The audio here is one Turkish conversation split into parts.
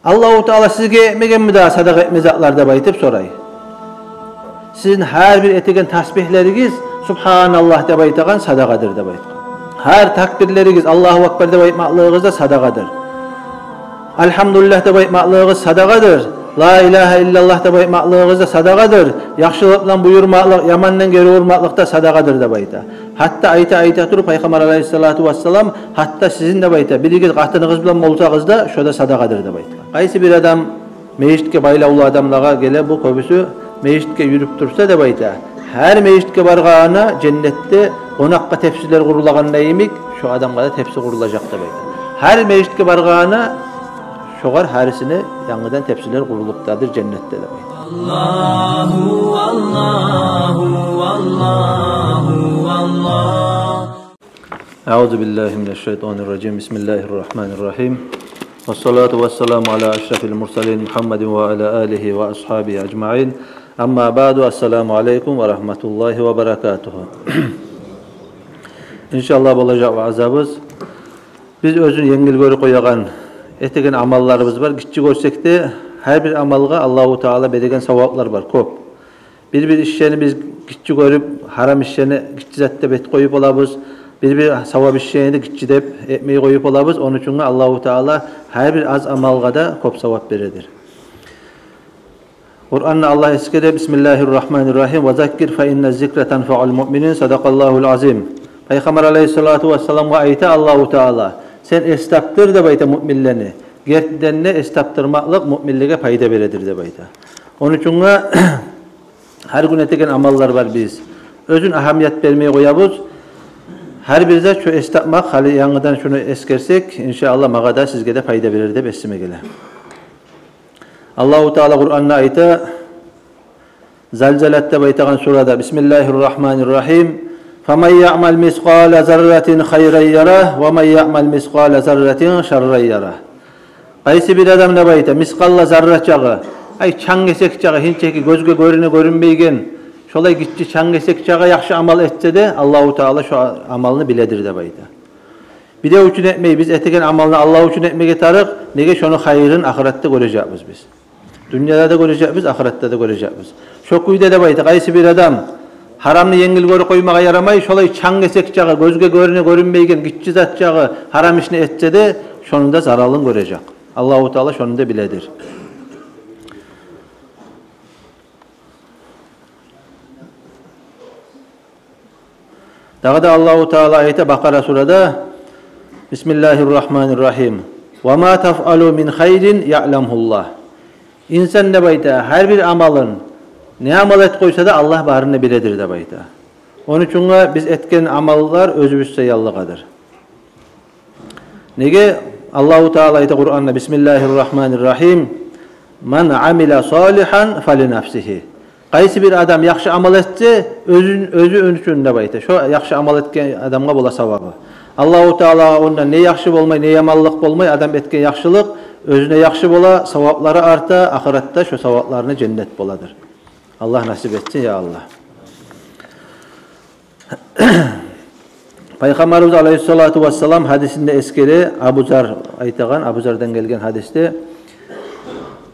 Allahu Teala sizge etmegenmi daha sadaka etme zatlar dep aytıp soray. Sizin her bir etegen tasbihleriniz Subhanallah dep aytagan sadakadır dep aytkan. Her takbirleriniz Allahu Ekber dep aytmaklığınız da sadakadır. Elhamdülillah dep aytmaklığınız sadakadır. La ilahe illallah dep aytmaklığınız da sadakadır. Yaxşılıkla buyurmaklık, yamandan geri urmaklık da sadakadır dep ayta. Hatta ayta turup Peygamber Aleyhissalatu vesselam hatta sizin dep ayta. Birigiz katınız bilen bolsağız da şoda sadakadır dep aytkan. Qaysi bir adam meyitke baylaulu adamlarga gele bu köbüsü meyitke yürüp tursa dep ayta. Her meyitke bargana cennette konakka tepsiler kurulagan neyimik şu adamga da tepsi kurulacak dep ayta. Her meyitke bargana şoğar harisine yanıdan tepsiler kuruluktadır cennette dep ayta. Allahu Allahu Allahu Allah. Euzu billahi mineşşeytanirracim. Bismillahirrahmanirrahim. Vessalatu vesselamu ala eşrefil mursalin Muhammedin ve ala alihi ve ashabihi ecmaîn. Amma ba'du. Esselamu aleyküm ve rahmetullahi ve berekatuhu. İnşallah olacak azabız. Biz özün yengil görü koyagan etegen amallarımız var. Gitçi görsek de her bir amalga Allahu Teala beregen savaplar var. Köp. Bir işlerini biz gitçi görüp haram işlerini gitçi zatta bet koyup olabız. Bir savab işlerini de gitçi dep etmeyi koyup olabız. Onun için Allahu Teala her bir az amalga da köp savap veredir. Kur'an'da Allah eskide Bismillahirrahmanirrahim ve zakkir fe inne zikre tenfa'ul mu'minin sadakallahul azim. Peygamber Aleyhissalatu vesselam'a ayta Allahu Teala sen estaptır dep ayta müminlerini. Gertdenne estaptırmaklık müminlige fayda veredir dep ayta. Onun için her gün etegen amallar var biz. Özün ahamiyet vermeye koyabız. Her birde şu estapmak hali yanıdan şunu eskersek inşallah mağa da sizge de fayda verir dep esime gele. Allahu Teala Kur'an'da ayta Zelzelet dep aytagan surada Bismillahirrahmanirrahim. فَمَنْ يَعْمَلْ مِثْقَالَ ذَرَّةٍ خَيْرًا يَرَهُ وَمَنْ يَعْمَلْ مِثْقَالَ ذَرَّةٍ شَرًّا يَرَهُ. Qaysi bir adam ne bayta miskalla zarra çağı ay çang esek çağı hinçeki gözge görüne görünmeygen şolay gitçi çang esek çağı yaxşı amal etse de Allahu Teala şu amalını biledir de bayta. Bir de üçün etmeyi biz etegen amalını Allah üçün etmeye tarık nege şonu hayrın ahirette göreceğiz biz. Dünyada da göreceğiz, ahirette de göreceğiz. Şu kuyda de bayta qaysi bir adam haramını yengil görü koymağa yaramay, şolay çang esek çağı, gözge görüne görünmeygen, gitçi zat çağı haram işini etse de şonunda zararlığını görecek. Allahu Teala şonu da biledir. Daha da Allahu Teala ayete Bakara surada Bismillahirrahmanirrahim. Ve ma taf'alu min hayrin ya'lamullah. İnsan ne bayta her bir amalın ne amal et koysa da Allah barını biledir de bayta. Onun için biz etken amallar özümüzse yallıqadır. Nege Allahu Teala ayta Kur'an'da Bismillahirrahmanirrahim. Man amila salihan fali nafsihi. Qaysi bir adam yaxşı amal etse özü üçün de bayta. Şu yaxşı amal etken adamga bola savabı. Allahu Teala ondan ne yaxşı bolmay, ne yamanlık bolmay adam etken yaxşılık özüne yaxşı bola, savapları arta, ahirette şu savaplarını cennet boladır. Allah nasip etsin ya Allah. Peygamberimiz Aleyhissalatu vesselam hadisinde eskeri Abu Zar aytagan, Abu Zar'dan gelgen hadiste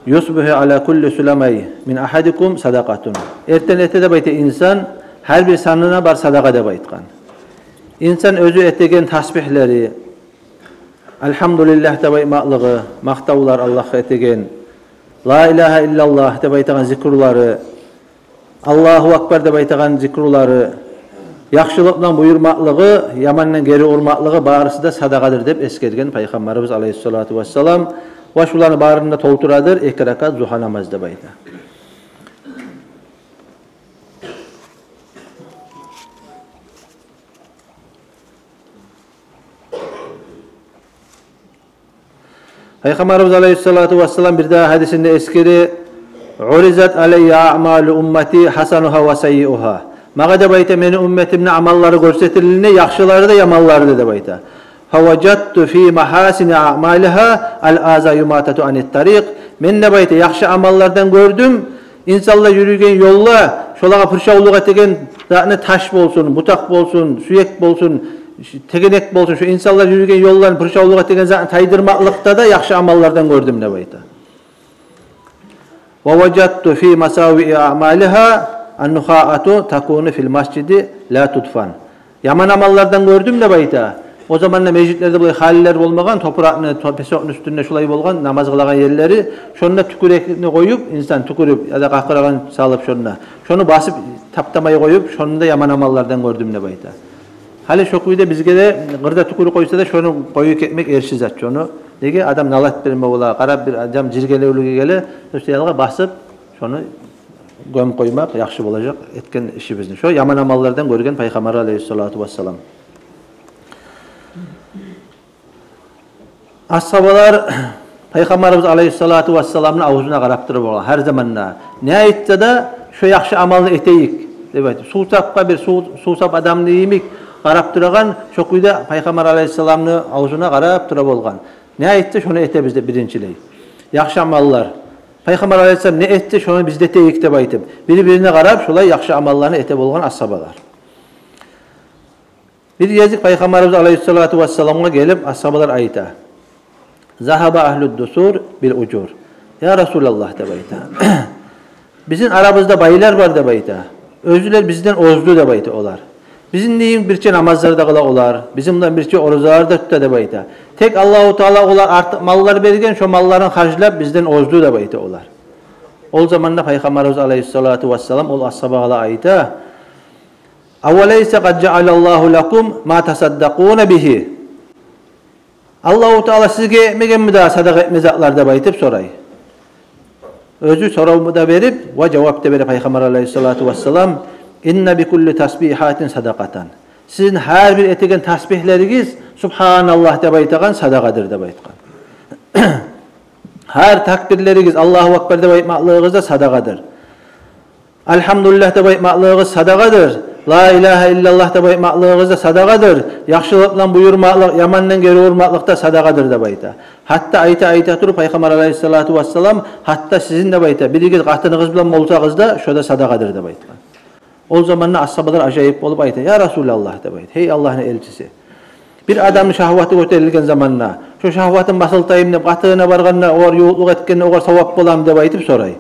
Yusbihu ala kulli sulamay min ahadikum sadaqatun. Erten etede bayta insan her bir sanına bar sadaka dep aytkan. İnsan özü etegen tasbihleri Elhamdülillah dep aytmaklığı, maktavlar Allah'a etegen La ilahe illallah dep aytagan zikrulları Allahu Ekber dep aytagan zikrulları yaxşılıkla buyurmaklığı, yamandan geri urmaklığı barısı da sadakadır dep eskergen Peygamberimiz Aleyhissalatu vesselam. Ve şularını barında tolturadır, 2 rakat zuha namazı dep ayta. Peygamberimiz Aleyhissalatu vesselam bir daha hadisinde eskeri Urizat aleyye a'malu ummeti hasanuha ve sayyi'uha. Mağa dep ayta meni ümmetimnin amalları görsetilini, yaxşıları da yamanları da dep ayta. Fawajadtu fi mahasini a'maliha al-aza yumatatu anit tariq. Men ne bayta yaxşı amallardan gördüm. İnsanlar yürügen yolla şolağa pırşavluq etegen zatını taş bolsun, butak bolsun, suyek bolsun, tegenek bolsun şu insanlar yürügen yollarını pırşavluq etegen zatını taydırmaklıkta da yaxşı amallardan gördüm ne bayta. Ve vecadtu fi masavi'i a'maliha an-nuha'atu takunu fil mascidi la tudfan. Yaman amallardan gördüm de bayta. O zamanla meclitlerde böyle haliler olmagan, toprağını, pesokun üstünde şulay bolgan, namaz kılagan yerleri, şonuna tükürekini koyup, insan tükürüp ya da kahkıragan salıp şonuna. Şonu basıp taptamayı koyup, şonunda yaman amallardan gördüm de bayta. Hali şokuyda bizge de gırda tükürü koysa da şonu koyup etmek ersiz at şonu. Nege adam nalat berme ola, qarab bir adam jirgelewlüge gele, söyleyalga basıp şonu göm koymak yaxşı bolacak etken işimizni. Şu yaman amallardan görgen Peygamber aleyhissalatu vesselam. Ashabalar Peygamberimiz aleyhissalatu vesselam'ın ağzına qarap durub bolgan her zamanla. Ne aytsa da şu yaxşı amalını eteyik. Evet, suusapqa bir suusap adamны yemik qarap turgan şokuyda Peygamber aleyhissalam'ın ağzına qarap turub bolgan. Ne aytsa şunu etebiz de birinçiley. Yaxşı amallar. Peygamber aleyhissalam ne etdi şunu biz de eteyik dep aytıp, biri-birine qarap şolay yaxşı amallarını ete bolgan ashabalar. Bir yezik Peygamberimiz aleyhissalatu vesselam'a gelip ashabalar ayta. Zahaba ahlud dusur bil ucur. Ya Resulallah dep ayta. Bizim aramızda baylar var dep ayta. Özüler bizden ozdu dep ayta olar. Bizim neyin birçe namazlarda kıla olar, bizimden birçe oruzalarda tuta dep ayta. Tek Allahu Teala olar artık mallar bergen, şu malların harclap bizden ozdu dep ayta olar. O zamanda Peygamberimiz aleyhissalatu vesselam ol ashabaga ayta. Awalaysa qad ja'alallahu lakum ma tasaddaquna bihi. Allahu Teala sizge etmegen mi da sadaka etmezaklar dep aytıp soray. Özü sorawmu da berip ve cevap da berip Peygamber aleyhissalatu vesselam inna bi kulli tasbihatin sadaqatan. Sizin her bir etegen tasbihleriniz Subhanallah dep aytagan sadaqadır dep aytgan. Her takbirleriniz Allahu Ekber dep aytmaklığınız da sadaqadır. Elhamdülillah dep aytmaklığınız sadaqadır. La ilahe illallah dep aytmaklığınız da sadaqadır. Yaxşılıkla buyurmaklık, yamandan geri urmaklık da sadaqadır dep ayta. Hatta ayta turup Peygamber aleyhissalatu vesselam hatta sizin dep ayta. Birigiz qatınıгыз bilen bolsağız da şoda sadaqadır dep aytgan. O zamanla ashabalar acayip olup ayta. Ya Resulallah dep ayta. Hey Allah'ın elçisi. Bir adamın şahvatı göterilgen zamanla şu şahvatın basıltayım dep qatığına barganna or yoğutluk etkenne or savap bolam dep aytıp soray.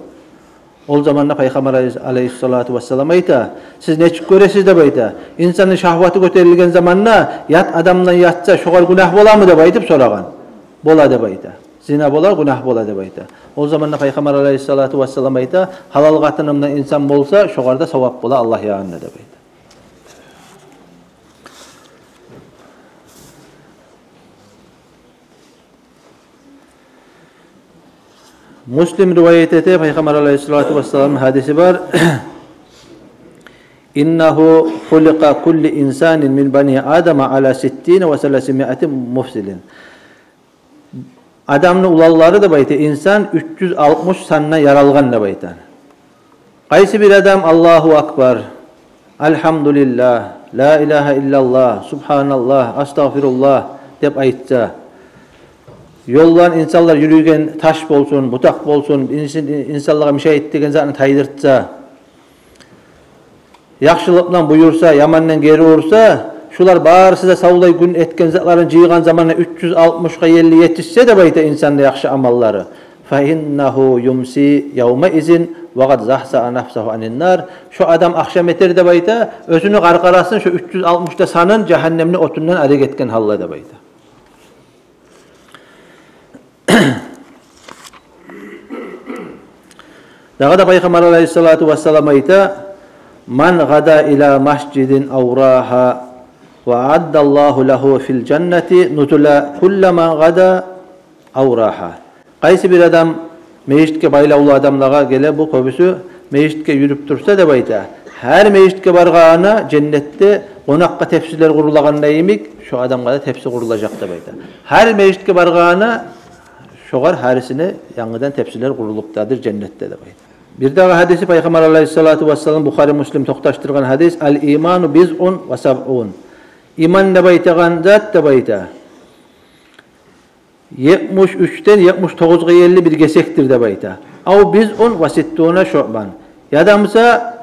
O zamanla Peygamber aleyhissalatu vesselam ayta. Siz neçik göresiz dep ayta. İnsanın şahvatı göterilgen zamanla yat adamdan yatsa şoğal günah bolamı dep aytıp soragan. Bola dep ayta. Zina bola, günah bola dep ayta. O zamanla Peygamber aleyhissalatu vesselam ayta. Halal qatınımdan insan bolsa şoğarda savap bola Allah yağınna dep ayta. Müslim rivayet ete Peygamber aleyhissalatu vesselam'ın hadisi var. İnnehu hulika kulli insanin min bani Adem ala 60 ve 300 mufsilin. Adamın ulalları da bayta insan 360 sanına yaralgan da bayta. Qaysi bir adam Allahu Akbar, Elhamdülillah, La ilahe illallah, Subhanallah, Astagfirullah dep aytsa, yollan insanlar yürüygen taş bolsun, butak bolsun, insanlara bir şey ettigen zatını taydırtsa, yaxşılıkla buyursa, yamandan geri ursa, şular barısı da savulay gün etken zatların jıygan zamanla 360'ga 50 yetişse de bayta insanda yaxşı amalları. Fa innahu yumsi yawma izin ve qad zahsa nafsahu anin nar. Şu adam akşam eter de bayta özünü qarqarasın şu 360'da sanın cehennemli otundan arık etken halla da bayta. Dağa da Peygamber aleyhissalatu vesselam ayta man gada ila mascidin awraha ve addallahu lehu fil cenneti nutula kullama gada awraha. Qaysi bir adam meyitke baylaulu adamlaga gele bu köbüsü meyitke yürüp tursa da bayta her meyitke bargana cennette qonaqqa tepsiler qurulaganda yemik şu adamga da tepsi qurulacak da bayta. Her meyitke bargana şoğar harisine yanıdan tepsiler qurulupdadır cennette de bayta. Bir daha hadisi Peygamber aleyhissalatu vesselam Bukhari Müslim toqtaştırgan hadis al imanu biz'un ve sab'un. İman da baytagan zat da bayta. 73'ten 79'ga 50 bir gesektir de bayta. Av biz'un ve sittuna şu'ban. Yadamsa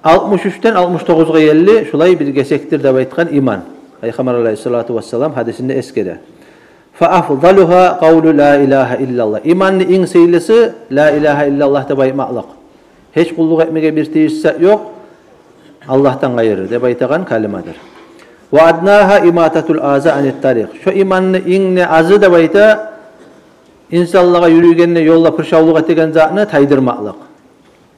63'ten 69'ga 50 şulay bir gesektir de baytgan iman. Peygamber aleyhissalatu vesselam hadisinde eskede. فَأَفْضَلُهَا قَوْلُ لَا إِلَٰهَ إِلَّا اللّٰهِ İmanın en seylisi la ilahe illallah da baymaklık. Hiç kulluk etmeye bir teyisse yok. Allah'tan gayrı de baytagan kalimadır. Ve adnaha imatatul aza anit tarik. Şu imanını inne azı da bayta insanlığa yürüyenine yolla pırşavlık etegen zatını taydırmaklık.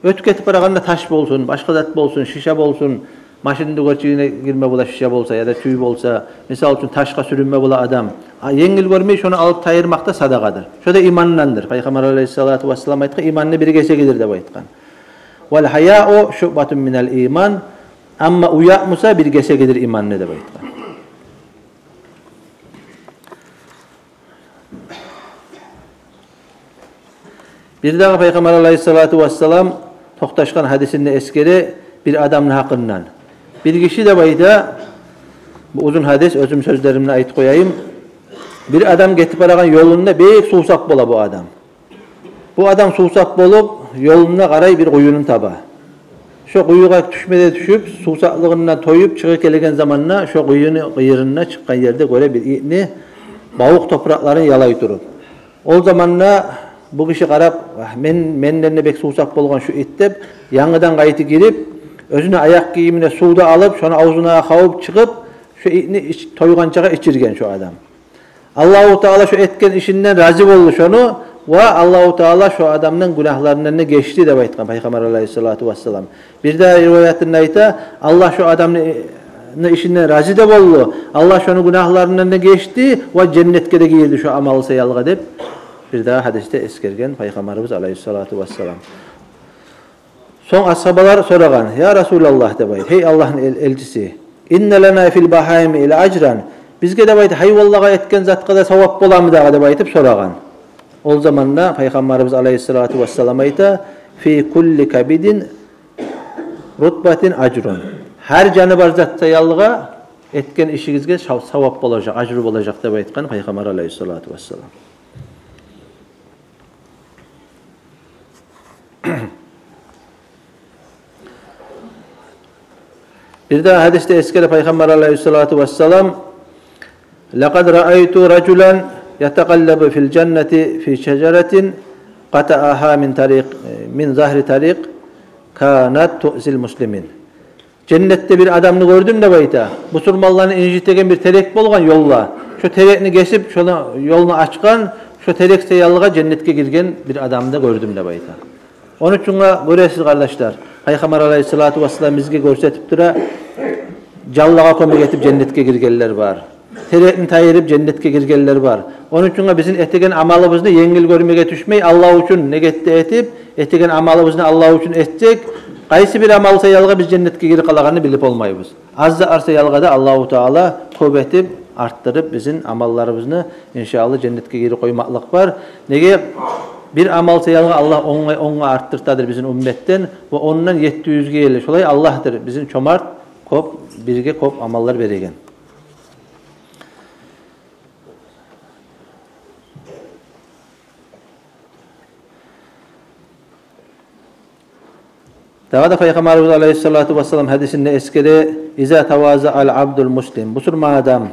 Ötüp ketip baraganda taş bolsun, başka zat bolsun, şişe bolsun, maşininde görçüğüne girme bula şişe bolsa ya da tüy bolsa, misal için taşka sürünme bula adam. Yengil görmeyi şunu alıp tayırmakta sadakadır. Şu da imanındandır. Peygamber aleyhissalatu vesselam aytkan imanını bir gesegidir de baytkan. Vel haya'u şubatun minel iman. Amma uyapmusa bir gesegidir imanını da baytkan. Bir daha Peygamber aleyhissalatu vesselam toqtaşkan hadisinde eskeri bir adamın hakkından. Bir kişi de bayda, bu uzun hadis, özüm sözlerimle ait koyayım. Bir adam getip aragan yolunda büyük suusak bola bu adam. Bu adam suusak bolup yoluna qaray bir kuyunun taba. Şu kuyuğa düşmede düşüp suusaklığından toyup çıkıp gelegen zamanına şu kuyunun kıyırına çıkan yerde göre bir itni bavuk toprakların yalay durup. O zamanına bu kişi qarap, menlerine bek suusak bolgan şu it dep, yanıdan qaytı girip, özüne ayak giyimine suda alıp, şunu ağzına kavup çıkıp, şu itni toygançaga içirgen şu adam. Allahu Teala şu etken işinden razı oldu şunu ve Allahu Teala şu adamın günahlarından geçti de aytgan Peygamber Aleyhissalatu vesselam. Bir daha rivayetinde ayta Allah şu adamın işinden razı da oldu. Allah şunu günahlarından geçti ve cennetke de girdi şu amalı sayalga dep. Bir daha hadiste eskergen Peygamberimiz Aleyhissalatu vesselam. Son ashabalar soragan, ya Resulallah de bayt. Hey Allah'ın elçisi. İnne lena fil bahaimi ila acran. Bizge de bayt hayvallaga etken zatqa da savap bolamı da baytıp soragan. O zamanla Peygamberimiz Aleyhissalatu vesselam ayta fi kulli kabidin rutbatin acrun. Her canı bar zat sayallığa etken işinizge savap bolacak, acrı bolacak da baytkan Peygamber Aleyhissalatu vesselam. Bir daha hadiste eskere Peygamber Aleyhissalatu vesselam لَقَدْ رَأَيْتُ رَجُلًا يَتَقَلَّبُ فِي الْجَنَّةِ فِي شَجَرَةٍ قَطَعَهَا مِنْ زَهْرِ طَرِيقٍ كَانَتْ تُؤْذِي الْمُسْلِمِينَ. Cennette bir adamını gördüm de bayta. Musulmanlarını incitegen bir terek bolgan yolla. Şu terekni kesip şunu yolunu açkan, şu terek sayallığa cennetke girgen bir adamı da gördüm de bayta. Onun için göresiz kardeşler. Peygamber Aleyhissalatu vesselam bizge görsetip dura callaga kömek etip cennetke girgenler var. Terekni tayırıp cennetke girgenler var. Onun için bizim etegen amalımızı yengil görmeye düşmey Allah için negetti etip etegen amalımızı Allah için ettik. Qaysi bir amal sayalga biz cennetke giri kalağını bilip olmayız. Azza arsa yalgada Allahu Teala köp etip arttırıp bizim amallarımızı inşallah cennetke giri koymaklık var. Nege bir amal sayalga Allah onga arttırtadır bizim ümmetten ve ondan 700 gelir. Şolay Allah'tır. Bizim çomart kop birge kop amallar beregen. Daha da Peygamberimiz Aleyhissalatu vesselam hadisinde eskere İza tavaza al abdul muslim. Musulman adam,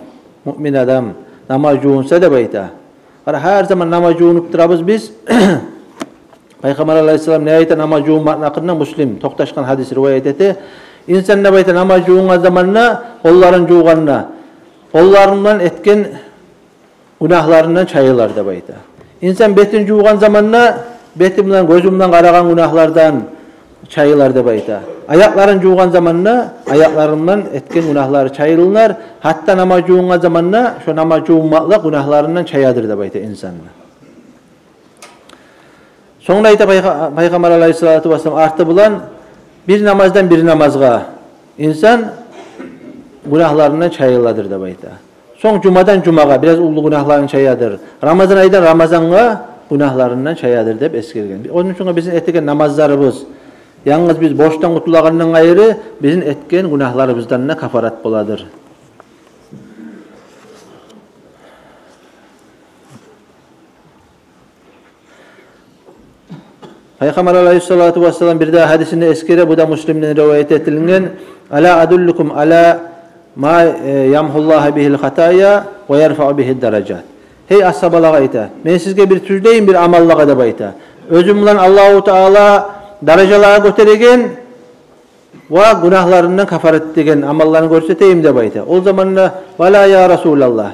mümin adam namazcunsa da bayta. Her zaman namazcunup durabız biz. Peygamber Aleyhisselam ne ayta namazcun maknakından muslim. Toqtaşkan hadis rivayet eti. İnsan ne bayta namazcunga zamanna kolların juğanna. Kollarından etken günahlarından çayılar da bayta. İnsan betin juğan zamanna betimden gözümden qaragan günahlardan çayılar da bayta. Ayakların juğan zamanna ayaklarından etken günahları çayılırlar. Hatta namaz juğan zamanna şu namaz juğmakla günahlarından çayadır da bayta insanlar. Sonra ayta Peygamber Aleyhissalatu vesselam artı bulan bir namazdan bir namazga insan günahlarından çayıladır da bayta. Son cumadan cumaga biraz ulu günahların çayadır. Ramazan aydan Ramazan'a günahlarından çayadır dep eskirgen. Onun için bizim etken namazlarımız yalnız biz boştan kutulagandan gayrı bizim etken günahlarımızdan ne kafarat boladır. Peygamber Aleyhissalatu vesselam bir daha hadisinde eskere bu da Müslim'den rivayet edilen ala adullukum ala ma yamhullahu bihil hataya ve yerfa'u bihid derecat. Hey ashabalar ayta. Men sizge bir tüzdeyin bir amallaga da ayta. Özüm bilen Allahu Teala darajalara göteregen va günahlarından kafaret degen amallarını görseteyim de ayta. O zamanla vala ya Resulallah.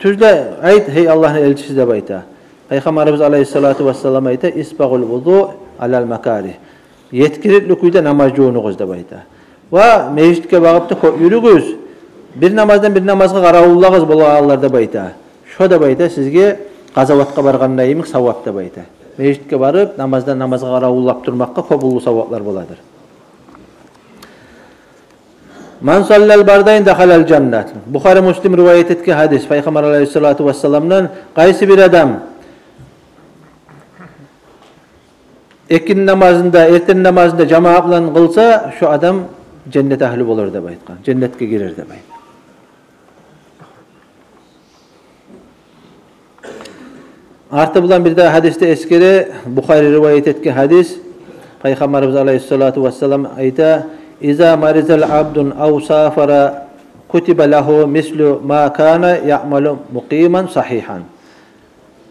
Tüzde ayt hey Allah'ın elçisi de ayta. Peygamberimiz Aleyhissalatu vesselam ayta isbagul vudu alal makari. Yetkirilik uyda namaz joğunuğuz da ayta. Va mecitke bağıp da yürügüz. Bir namazdan bir namazga qarawullagız bolallar da ayta. Şo da ayta sizge qazavatqa barganda emik savap da ayta. Mecitke barıp namazdan namazga qarawullap turmakka kopullu savaplar boladır. Man sallal bardayn dakhalal jannat. Bukhari Muslim rivayet etki hadis. Peygamber Aleyhissalatu vesselam'dan qaysi bir adam ekin namazında, erten namazında cemaat bilen kılsa şu adam cennet ahli bolur dep aytkan. Cennetke girer dep aytkan. Artı bilen bir de hadiste eskere Bukhari rivayet etki hadis. Peygamberimiz Aleyhissalatu vesselam ayta İza marizal abdun aw safara kutiba lahu mislu ma kana ya'malu muqiman sahihan.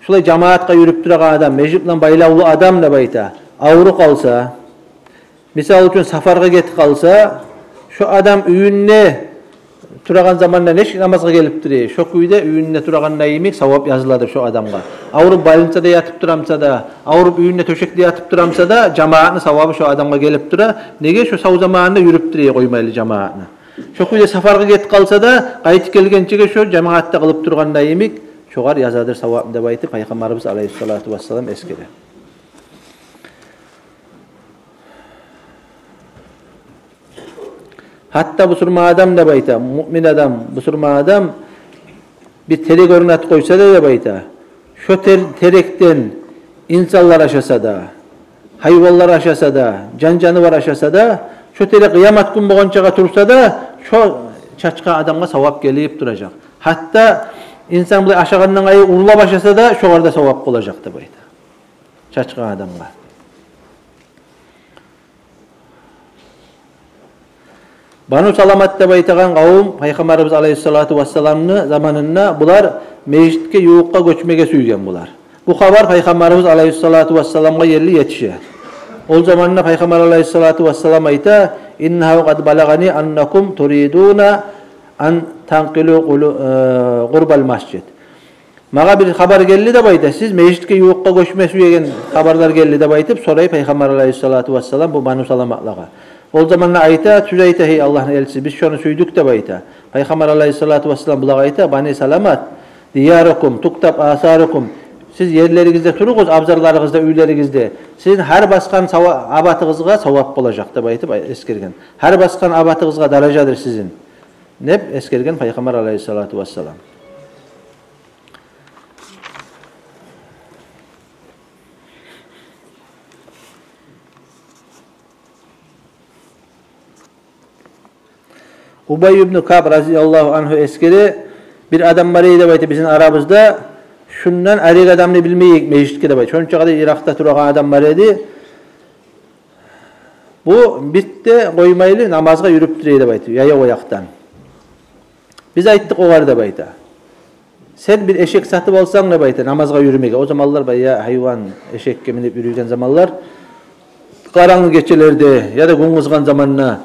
Şulay cemaatga yürüp turgan adam, mecit bilen baylawlı adam da ayta. Avru kalsa, misal üçün safarga ketip kalsa, şu adam üyünne turagan zamanda neş namazga gelip duruyor. Şu kuyda üyünne turagan nayimik savap yazıladır şu adamga. Avrup bayılınsa da yatıp duramsa da, avrup üyünne töşekli yatıp duramsa da cemaatın savabı şu adamga gelip dura. Nege şu sav zamanında yürüp duruyor koymaylı cemaatını. Şu kuyda safarga ketip kalsa da qaytip kelgençige şu cemaatta kılıp turgan nayimik şoğar yazadır savabını da baytı Peygamberimiz Aleyhissalatu vesselam eskide. Hatta bu surma adam da bayta, mümin adam, bu surma adam bir terek örnat koysa da bayta. Şu terekten insanlar aşasa da, hayvanlar aşasa da, canıvar aşasa da, şu terek kıyamet gün boğançaga tursa da, şu çaçka adamga savap gelip duracak. Hatta insan bu aşağından ayı urlap aşasa da, şu arada savap olacak da bayta. Çaçka adamga. Banu Salamat da baytagan kavim Peygamberimiz Aleyhissalatu vesselam'nı zamanında bular mecitke yuğukka göçmege süygen bular. Bu haber Peygamberimiz Aleyhissalatu vesselam'a yerli yetişe. O zamanında Peygamber Aleyhissalatu vesselam ayta innahu qad balagani annakum turiduna an tanqilu qurbal masjid. Maga bir haber geldi de bayta siz mecitke yuğukka göçme süygen haberler geldi de baytıp sorayı Peygamber Aleyhissalatu vesselam bu Banu Salamat'laga. O zamanla ayta tüzeyte hey Allah'ın elçisi biz şunu süydük de bayta. Peygamber Aleyhissalatu vesselam bulağa ayta Bani Salamat diyarukum tuktab asarukum siz yerlerinizde turuguz abzarlarınızda üylerinizde sizin her baskan abatınızga savap olacak da baytıp eskergen. Her baskan abatınızga darajadır sizin. Ne eskergen Peygamber Aleyhissalatu vesselam. Ubay ibn Ka'b radıyallahu anhu eskeri bir adam var idi baytı bizim aramızda şundan arik adamını bilmeyik mecitke de baytı. Şonunca kadar Irak'ta turagan adam var idi. Bu bitti koymaylı namazga yürüp duruydu baytı. Yaya oyaktan. Biz ayttık o var da baytı. Sen bir eşek satıp alsan ne baytı namazga yürümege. O zamanlar ya hayvan eşek minip yürüyen zamanlar karanlık geçelerde ya da gün kızgan zamanla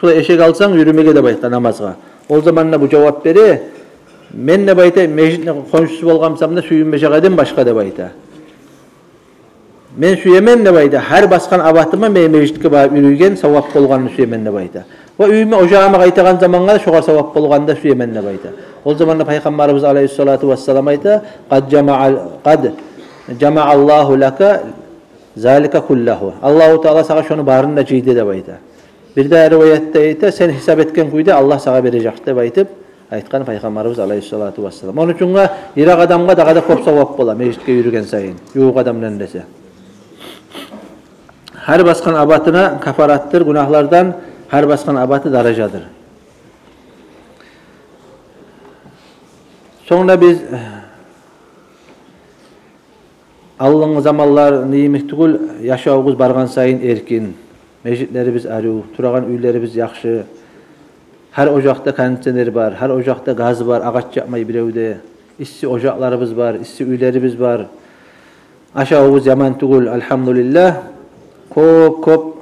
şu eşek alsan yürümege de bayta namazga. O zamanla bu cevap beri men ne bayta mecitne konşusu bolgamsam da suyunmejagadan başka da bayta. Men süyemen ne bayta her baskan abatıma men mecitke barıp yürügen savap bolganını süyemen ne bayta. Ve üyüme ocağıma qaytagan zamanla şoğar savap bolganda süyemen ne bayta. O zamanla Peygamberimiz Aleyhissalatu vesselam ayta qad jama'allahu laka zalika kullahu. Allahu Teala sana şunu barında ciydi de bayta. Bir de rivayette ayta sen hesap etken kuyda Allah sana verecek de baytıp aytkan Peygamberimiz Aleyhissalatu vesselam. Onun için Irak adamga da kop savap bola mecitke yürügen sayın. Yuğuk adamdan dese. Her baskan abatına kafarattır günahlardan her baskan abatı darajadır. Sonra biz Allah'ın zamanlar nimet tugul yaşağımız bargan sayın erkin. Mecitlerimiz arı, turagan üylerimiz yaxşı. Her ocakta konditsioner var, her ocakta gaz var, ağaç yapmayı birevde. issi ocaklarımız var, issi üylerimiz var. Aşağımız yaman tugul, elhamdülillah. Kop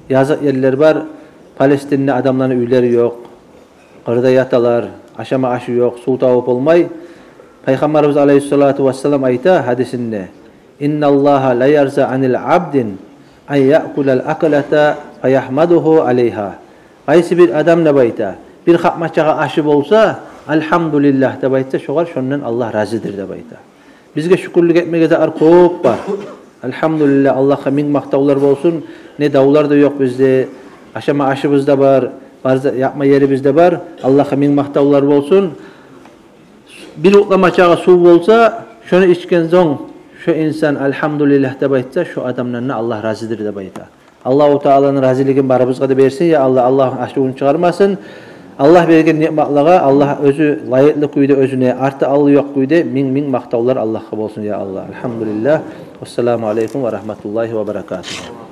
yazık yerler var. Palestinli adamların üyleri yok. Kırda yatalar, aşama aşı yok, su tavıp olmay. Peygamberimiz aleyhissalatu vesselam ayta hadisinde: "İnna Allaha la yarza anil abdin an ya'kulal aklata fayahmaduhu aleyha." Qaysi bir adam ne bayta? Bir xapmaçağa aşı bolsa, elhamdülillah de bayta, şoğal şondan Allah razıdır de bayta. Bizge şükürlük etmege de kop var. Elhamdülillah, Allah'a min maktavlar bolsun. Ne davlar da yok bizde. Aşama aşımız da var. Yapma yerimiz de var. Allah'a min maktavlar bolsun. Bir utlamaçağa su bolsa, şunu içken zon, şu insan elhamdülillah de bayta, şu adamdan Allah razıdır de bayta. Allah-u Teala'nın raziliğin barımızga da versin ya Allah. Allah açlığını çıkarmasın. Allah bergen nimetlaga Allah özü layıklı kuyda özüne artı alı yok kuyda min maktavlar Allah'a bolsun ya Allah. Elhamdülillah. Vesselamu aleyküm ve rahmetullahi ve berekatuhu.